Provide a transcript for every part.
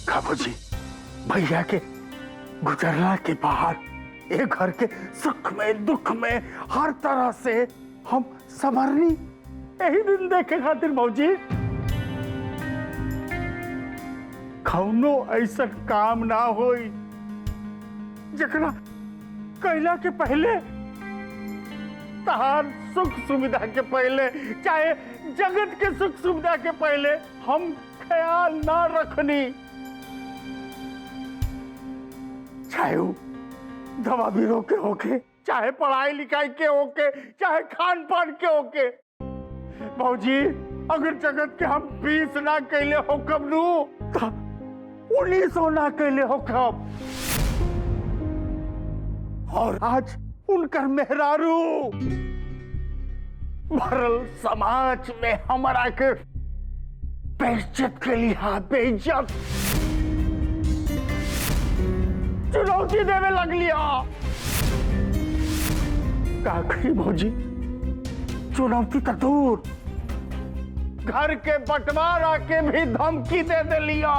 बाबूजी, भैया के गुजरला के बाद एक घर के सुख में दुख में हर तरह से हम संभरनी यही दिन देखे खातिर बाबूजी। कौनो ऐसा काम ना होई जकरा कैला के पहले तहार सुख सुविधा के पहले, चाहे जगत के सुख सुविधा के पहले हम ख्याल ना रखनी। चाहे वो दवा बीरो के होके, चाहे पढ़ाई लिखाई के होके, चाहे खान पान के होके। भौजी, अगर जगत के हम 20 ना कैले हो कब नू, तो 1900 ना कैले हो कब। और आज उनकर मेहरारू भरल समाज में हमारा के बेइज्जत के लिए बेइज्जत चुनौती देवे लग लिया। का कही भौजी, चुनौती तो दूर, घर के बंटवारा के भी धमकी दे लिया।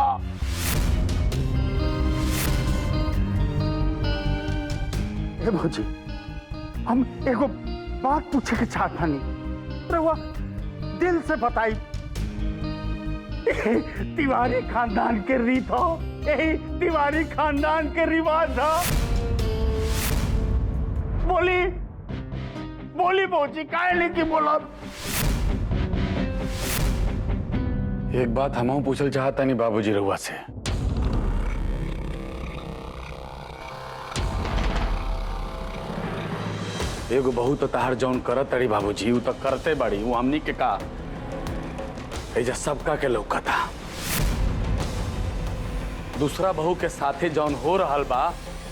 ए भौजी, हम एगो बात पूछे के चाहता नहीं, रहुआ दिल से बताई। तिवारी खानदान के रीत हो, यही तिवारी खानदान के रिवाज था। बोली बोली भौजी, काहे नहीं की बोला। एक बात हम पूछल चाहता नहीं बाबूजी रहुआ से। एगो बहू तो तहार जौन करत तड़ी बाबूजी, उ तो करते बड़ी, वो हमनी के का एजा सबका के लौका था। दूसरा बहू के साथे जौन हो रहल बा,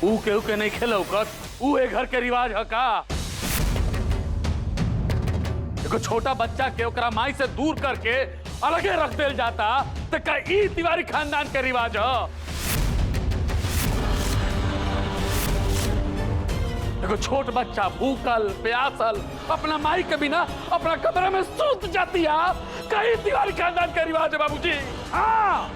उ केहू के नहीं खेलौकत, उ ए घर के रिवाज है का। एगो छोटा बच्चा के ओकरा माई से दूर करके अलगे रख देल जाता, तो का ई तिवारी खानदान के रिवाज है। एगो छोट बच्चा भूखल प्यासल अपना माई के बिना अपना कमरे में सूत जाती है, कहीं तिवारी खानदान का रिवाज है बाबूजी। हाँ,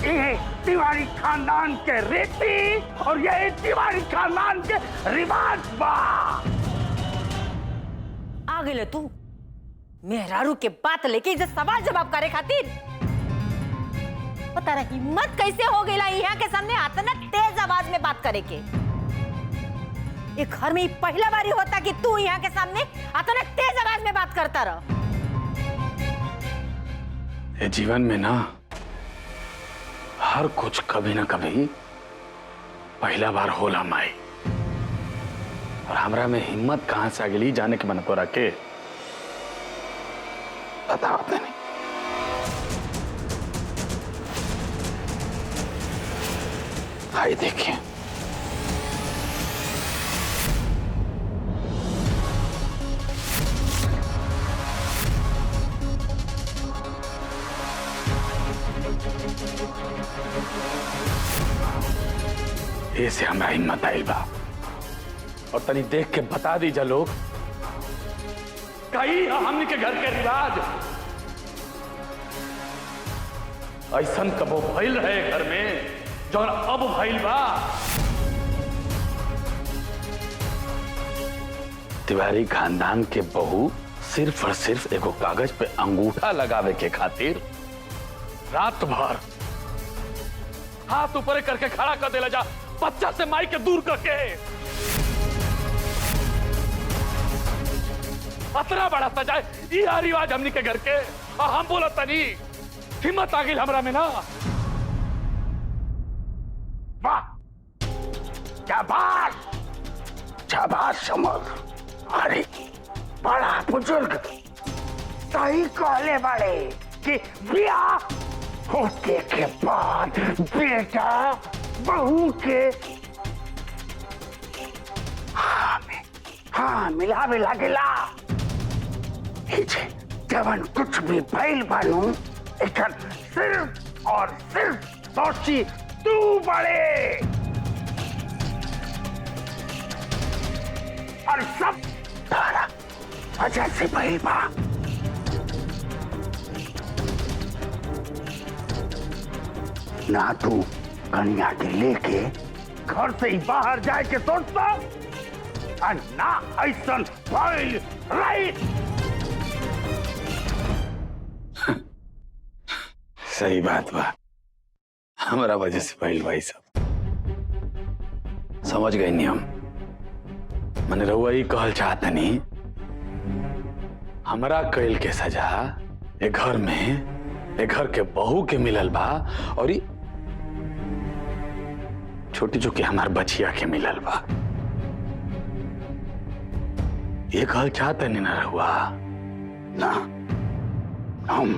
ये तिवारी खानदान के रीति और ये तिवारी खानदान के रिवाज बा। आ गए तू मेहरारू के बात लेके इधर सवाल जवाब करे खातिर। पता नहीं हिम्मत कैसे हो गई यहाँ के सामने इतना तेज आवाज में बात करे के। एक घर में पहला बारी होता कि तू यहाँ के सामने इतना तेज आवाज में बात करता रह। ये जीवन में ना हर कुछ कभी ना कभी पहला बार होला माई, और हमरा में हिम्मत कहां से आ गई जाने के मन को रखे बताते नहीं। हाय देखिए, ऐसे हमरा हिम्मत आइल बा, और तनी देख के बता दीजा लोग, कई हमनी के घर के रिवाज ऐसन कबो भइल रहे घर में जौन अब भइल बा। तिवारी खानदान के बहू सिर्फ और सिर्फ एगो कागज पे अंगूठा लगावे के खातिर रात भर हाथ ऊपर करके खड़ा कर देला जा, बच्चा से माई के दूर करके। अतना बड़ा सजाए ये रिवाज हमनी के घर के, और हम बोला तनी हिम्मत आ गई हमरा में ना। वाह, शाबाश शाबाश समर। अरे बड़ा बुजुर्ग सही कहले बाड़े कि ब्याह होते के बाद बेटा बहू के हाँ मिलावे लागेला। जवन कुछ भी भइल बानू, एकर सिर्फ और सिर्फ दोषी तू बड़े, और सब तारा वजह से भइल बा। ना तू कन्या के लेके घर से ही बाहर जाए के सोचता और ना ऐसा भइल राइट। सही बात बा, हमारा वजह से भइल भाई सब। समझ गए नहीं हम। मैंने रहुआ ही कहल चाहतनी हमरा कैल के सजा ए घर में ए घर के बहू के मिलल बा और छोटी चुकी हमार बचिया के मिलल बा। ये कहल चाहते नहीं ना रहुआ ना हम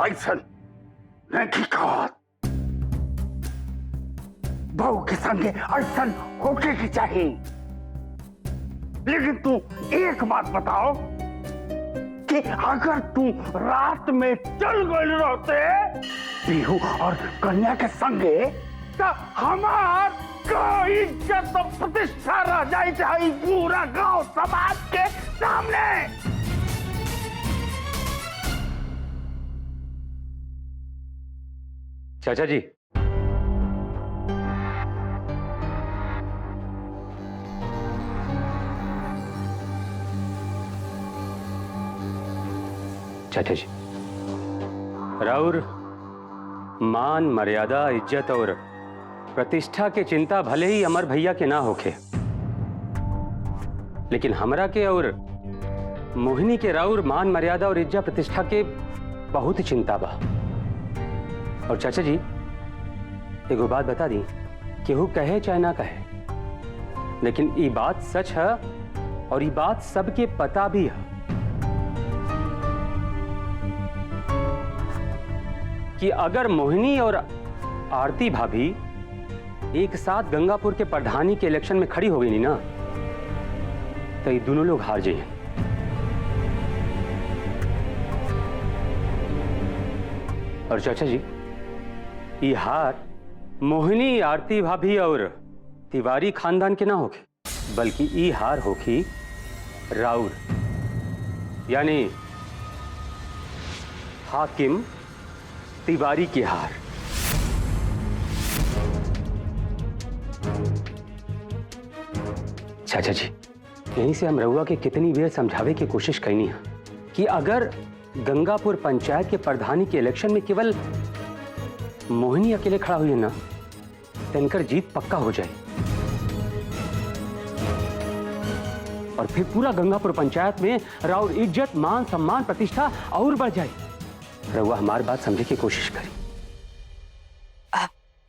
ऐसा नहीं कहत। बहू के संगे ऐसा होके की चाहिए। लेकिन तू एक बात बताओ कि अगर तू रात में चल गए रहते पीहू और कन्या के संगे तो हमार का इज्जत प्रतिष्ठा रह जाए चाहे पूरा गांव समाज के सामने। चाचा जी, चाचा जी, राउर मान मर्यादा इज्जत और प्रतिष्ठा के चिंता भले ही अमर भैया के ना होखे, लेकिन हमरा के और मोहिनी के राउर मान मर्यादा और इज्जत प्रतिष्ठा के बहुत चिंता बा। और चाचा जी एगो बात बता दी, केहू कहे चाहे ना कहे, लेकिन ये बात सच है और ये बात सबके पता भी है कि अगर मोहिनी और आरती भाभी एक साथ गंगापुर के प्रधानी के इलेक्शन में खड़ी हो गई ना तो ये दोनों लोग हार जाइए। और चाचा जी ये हार मोहिनी आरती भाभी और तिवारी खानदान के ना होगी, बल्कि ये हार होगी राउर यानी हाकिम तिवारी की हार। चाचा जी यहीं से हम रहुआ के कितनी बेर समझावे की कोशिश करनी है कि अगर गंगापुर पंचायत के प्रधानी के इलेक्शन में केवल मोहिनी अकेले खड़ा हुई है ना तो इनकर जीत पक्का हो जाए और फिर पूरा गंगापुर पंचायत में राउर इज्जत मान सम्मान प्रतिष्ठा और बढ़ जाए। रहुआ हमारी बात समझने की कोशिश करी।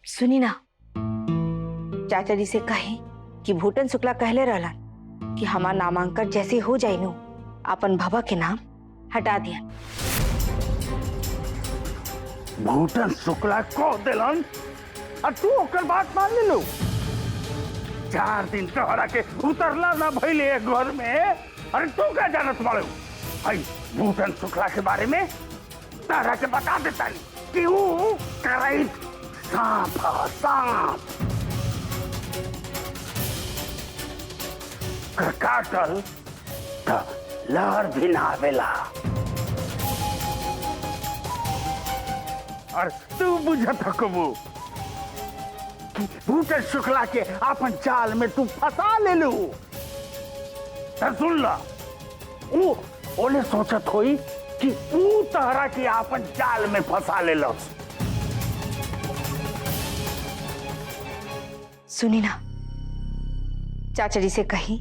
सुनी ना, चाचा जी से कहे कि भूटन शुक्ला कहले रहलन कि हमार नामांकन जैसे हो जाए नो अपन भवा के नाम हटा दिया। भूटन शुक्ला को दिलन और तू ओकर बात मान ले लो। 4 दिन तोहरा के उतरला ना भइले घर में। अरे तू क्या जानत बाड़ू? भाई भूटन शुक्ला के बारे में तारा के बता देता कि वो कराई सांप है, सांप काटल तो लहर भी ना आवेला। और तू बुझत हकबू कि भूटन शुक्ला के अपन चाल में तू फंसा ले लू। सुन ला, वो ओले सोचत होई कि तू तहरा के अपन जाल में फंसा ले लो। सुनी ना, चाचा जी से कही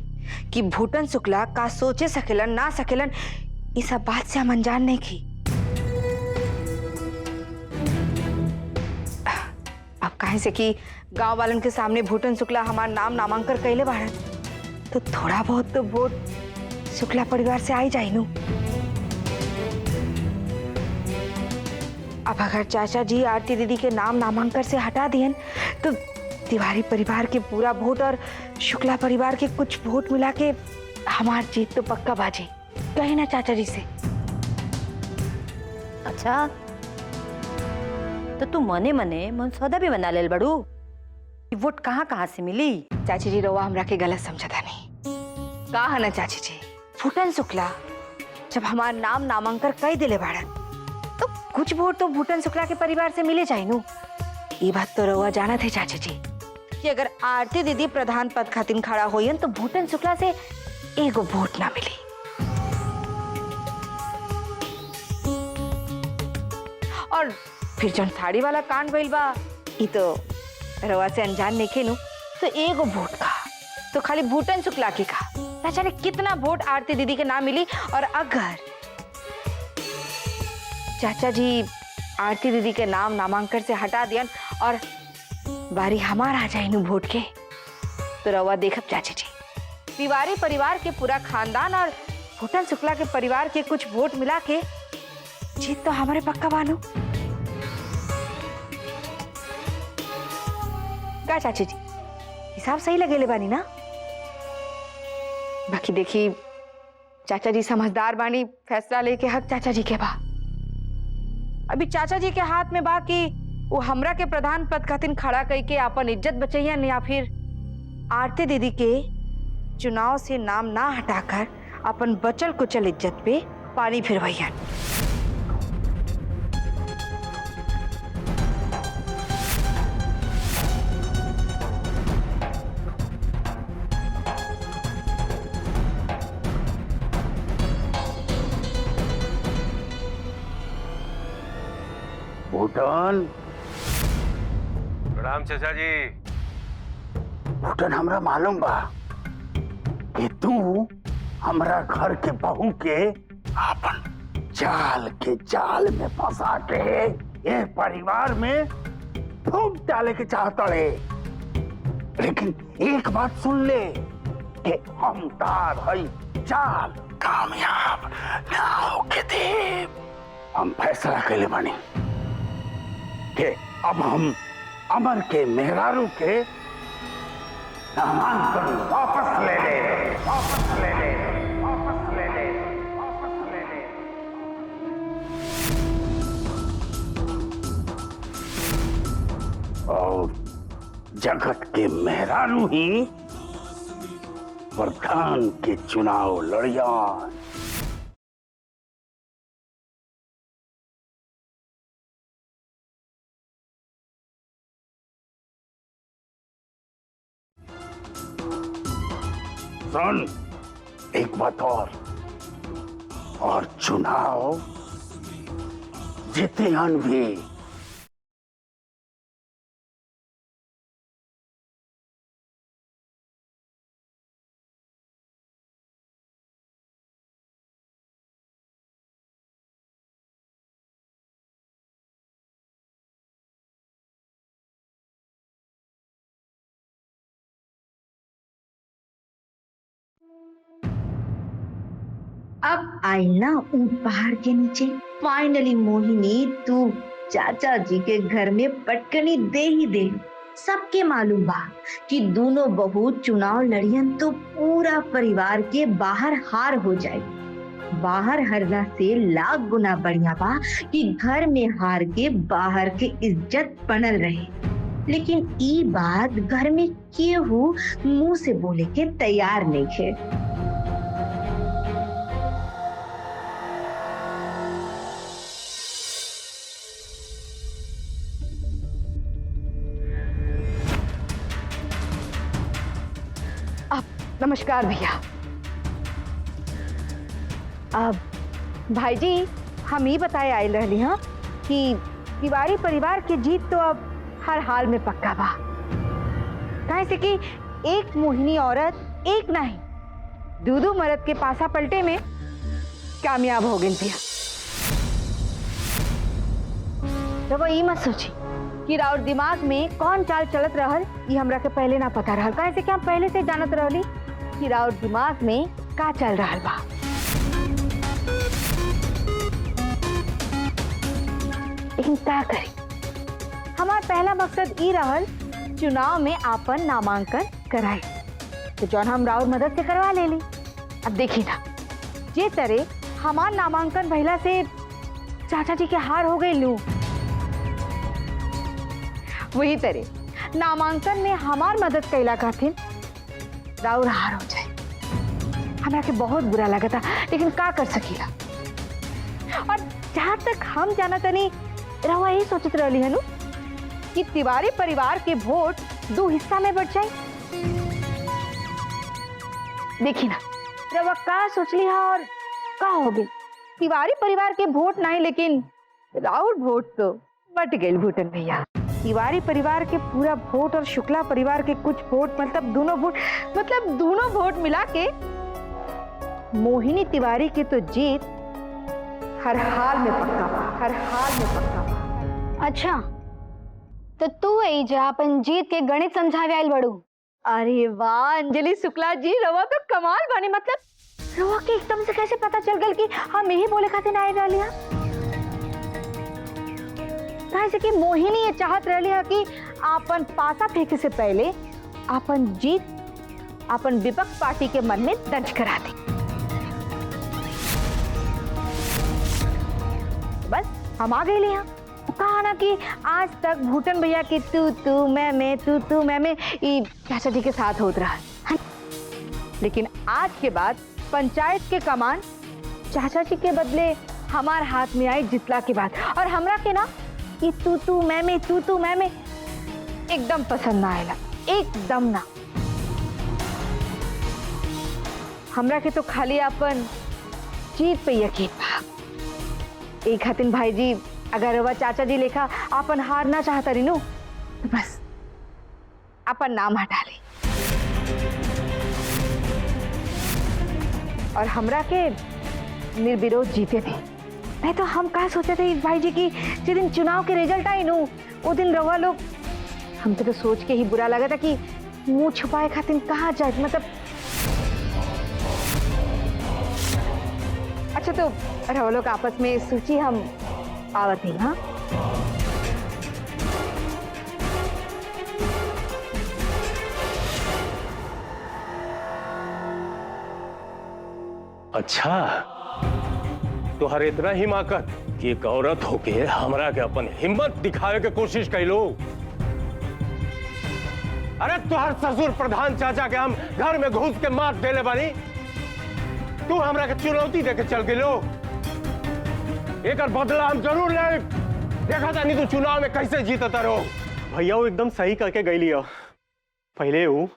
कि भूटन शुक्ला का सोचे सकेलन ना सकेलन इस सब बात से हम अनजान नहीं की। अब कहे से कि गांव वालन के सामने भूटन शुक्ला हमार नाम नामांकन कैले बाड़न तो थोड़ा बहुत तो वोट शुक्ला परिवार से आई जाए नू। अब अगर चाचा जी आरती दीदी के नाम नामांकन से हटा दिए तो तिवारी परिवार के पूरा वोट और शुक्ला परिवार के कुछ वोट मिला के हमार जीत तो पक्का बाजी। कही ना चाचा जी से। अच्छा तो तू मने मने मनसौदा भी बना लेल बड़ू। वोट कहाँ कहाँ से मिली? चाची जी रवा हमरा के गलत समझता नहीं। कहा ना चाची जी, भूटन शुक्ला जब हमार नाम नामांकन कई दिले बाड़न तो कुछ वोट तो भूटन शुक्ला के परिवार से मिले जाए नू। ये बात तो रउआ जाना थे चाचा जी कि अगर आरती दीदी प्रधान पद खातिर खड़ा होयन तो भूटन शुक्ला से एगो वोट ना मिली। और फिर जौन साड़ी वाला कांड भइल बा ई तो रउआ से अनजान नहीं खेनू, तो एगो वोट का तो खाली भूटन शुक्ला की का ना जाने कितना वोट आरती दीदी के ना मिली। और अगर चाचा जी आरती दीदी के नाम नामांकन से हटा दियन और बारी हमार आ जाए वोट के, तो रवा देखब चाचा जी तिवारी परिवार के पूरा खानदान और भूटन शुक्ला के परिवार के कुछ वोट मिला के जीत तो हमारे पक्का बानू। क्या चाचा जी हिसाब सही लगेले बानी ना? बाकी देखी चाचा जी समझदार बानी, फैसला लेके हक चाचा जी के बा। अभी चाचा जी के हाथ में बा कि वो हमरा के प्रधान पद खातिर खड़ा करके अपन इज्जत बचैयन या फिर आरती दीदी के चुनाव से नाम ना हटाकर अपन बचल कुचल इज्जत पे पानी फिरवैयन। भूटन प्रणाम चाचा जी। भूटन हमरा मालूम बा कि तू हमरा घर के बहू के अपन जाल में फंसा के ये परिवार में फूंक डाले के चाहता है। लेकिन एक बात सुन ले कि हम तार हई चाल कामयाब ना होके दे। हम फैसला कैले बानी कि अब हम अमर के मेहरारू के नामांकन वापस ले ले। और जगत के मेहरारू ही प्रधान के चुनाव लड़िया। सुन एक बात और चुनाव जीते भी अब आई ना ऊंट पहाड़ के नीचे। फाइनली मोहिनी तू चाचा जी के घर में पटकनी दे ही दे। सबके मालूम बा कि दोनों बहू चुनाव लड़ियन तो पूरा परिवार के बाहर हार हो जाए। बाहर हरला से लाख गुना बढ़िया बा कि घर में हार के बाहर के इज्जत बनल रहे। लेकिन ई बात घर में केहू मुंह से बोले के तैयार नहीं है। नमस्कार भैया। अब भाई जी हम ही बताए आए रहली हाँ कि तिवारी परिवार की जीत तो अब हर हाल में पक्का बा। कैसे कि एक मोहिनी औरत एक नहीं दो मर्द के पासा पलटे में कामयाब हो गई भैया। तो वो ये मत सोची कि राउर दिमाग में कौन चाल चलत रहल ये हमरा के पहले ना पता रहल। कैसे कि हम पहले से जानत रहली कि राउर दिमाग में का चल रहा बा। लेकिन क्या करी, हमार पहला मकसद ई रहल चुनाव में आपन नामांकन कराई, तो जौन हम राउर मदद से करवा ले ली। अब देखी ना जे तरह हमार नामांकन भइला से चाचा जी के हार हो गई लू, वही तरह नामांकन में हमार मदद कैला खातिर राउर हार हो जाए। हमरा के बहुत बुरा लगा था, लेकिन का कर सकीला। और जहां तक हम जाना तनी रवा यही सोचत रहली हनु कि तिवारी परिवार के वोट 2 हिस्सा में बट जाए। देखी ना रवा का सोचली है और का हो गई। तिवारी परिवार के वोट नहीं लेकिन राउर वोट तो बट गए भूटन भैया। तिवारी परिवार के पूरा वोट और शुक्ला परिवार के कुछ वोट मतलब दोनों वोट मिला के मोहिनी तिवारी की तो जीत हर हाल में पक्का बा। अच्छा तो तू एजा अपन जीत के गणित समझावे आइल बड़ू। अरे वाह अंजलि शुक्ला जी, रवा तो कमाल बनी। मतलब रवा के एकदम से कैसे पता चल गल कि हम यही बोले खातिर आए रह लिया। कैसे कि मोहिनी ये चाहत रह लिया कि आपन पासा फेंके से पहले आपन जीत आपन विपक्ष पार्टी के मन में दर्ज करा दी। बस हम आ गए यहाँ। कहा ना कि आज तक भूटन भैया की तू मैं चाचा जी के साथ होत रहा है। लेकिन आज के बाद पंचायत के कमान चाचा जी के बदले हमार हाथ में आई जितला के बाद। और हमरा के ना कि तू मैं एकदम पसंद ना आएला, एकदम ना। हमरा के तो खाली अपन जीत पे यकीन बा। एक खातिन भाई जी अगर वह चाचा जी लेखा अपन हार ना चाहता रिनू तो बस अपन नाम हटा ले और हमरा के निर्विरोध जीते थे। नहीं तो हम कहा सोचे थे भाई जी की जिस दिन चुनाव के रिजल्ट आई नू वो दिन रवा लोग हमको तो सोच के ही बुरा लगा था कि मुंह छुपाए खातिर कहाँ जाए। मतलब अच्छा तो रवा लोग आपस में सोची हम आवत ही। हाँ अच्छा तो हर इतना हिमाकत कि एक औरत होके हमरा के अपन हिम्मत दिखावे के कोशिश कैलो। अरे तुहार ससुर प्रधान चाचा के हम घर में घुस के मार देले बानी, तू हमरा के चुनौती देके चल गेलो। एक बदला हम जरूर ले। देखा था नहीं तू चुनाव में कैसे जीतता रहो। भैया वो एकदम सही करके गई लिया। पहले वो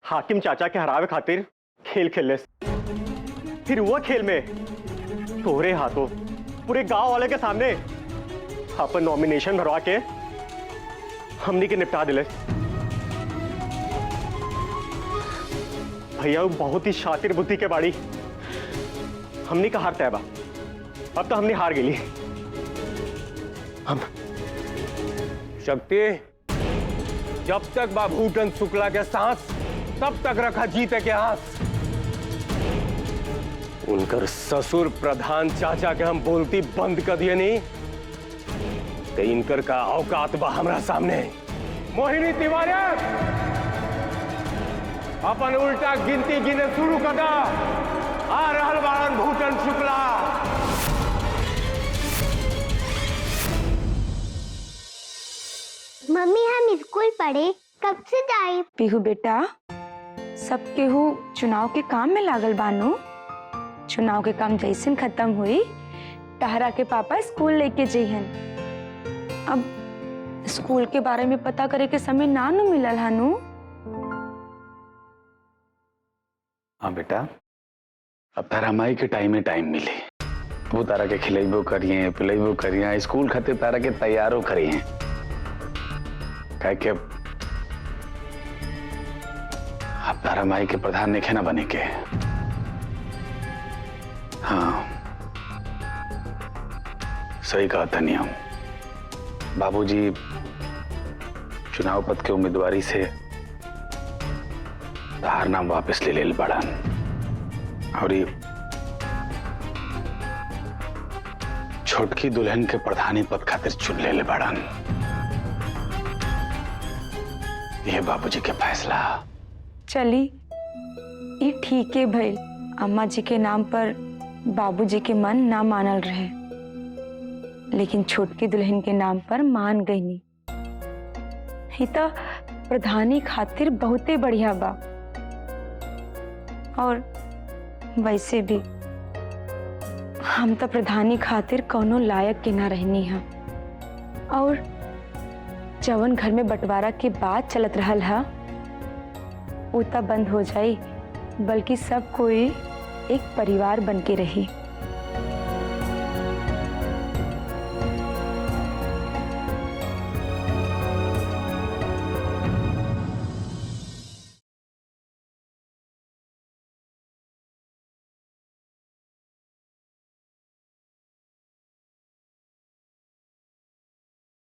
हाकिम चाचा के हरावे खातिर खेल खेले, फिर वो खेल में तोरे हाथों पूरे गांव वाले के सामने अपन नॉमिनेशन भरवा के हमनी के निपटा दिले। भैया वो बहुत ही शातिर बुद्धि के बाड़ी। हमनी का हार तय बा। अब तो हमने हार गई। हम शक्ति जब तक बाबूटन शुक्ला के सांस तब तक रखा जीते के हाथ। उनकर ससुर प्रधान चाचा के हम बोलती बंद कर दिए नहीं तो इनकर का औकात बा हमरा सामने। मोहिनी तिवारी अपन उल्टा गिनती गिने शुरू कर दा। आ रहल बारन भूटन शुक्ला। मम्मी हम स्कूल पढ़े कब से जाए? पीहू बेटा सब केहू चुनाव के काम में लागल बानू। चुनाव के काम जैसे खत्म हुई तहरा के पापा स्कूल लेके जइहन। अब स्कूल के बारे में पता करे के समय ना नु मिलल हानू। हाँ बेटा अब तारा माई के टाइम मिले वो तारा के खिलेबो करिए पिलेबो करिए स्कूल खातिर तारा के तैयारो करिए। कह के अब तारा माई के प्रधान ने ना बने के। हाँ सही कहा था नियम। बाबूजी चुनाव पद के उम्मीदवारी से तार नाम वापस ले बड़न और ये छोटकी दुल्हन के प्रधानी पद खातिर चुन ले बड़न। ये बाबूजी के फैसला। चली ये ठीक है भइल। अम्मा जी के नाम पर बाबूजी के मन ना मानल रहे लेकिन छोटकी दुल्हन के नाम पर मान गई नहीं। ही तो प्रधानी खातिर बहुते बढ़िया बा। और वैसे भी हम तो प्रधानी खातिर कौनो लायक के ना रहनी है। और जवन घर में बंटवारा के बाद चलत रहल हा वो तब बंद हो जाई, बल्कि सब कोई एक परिवार बन के रही।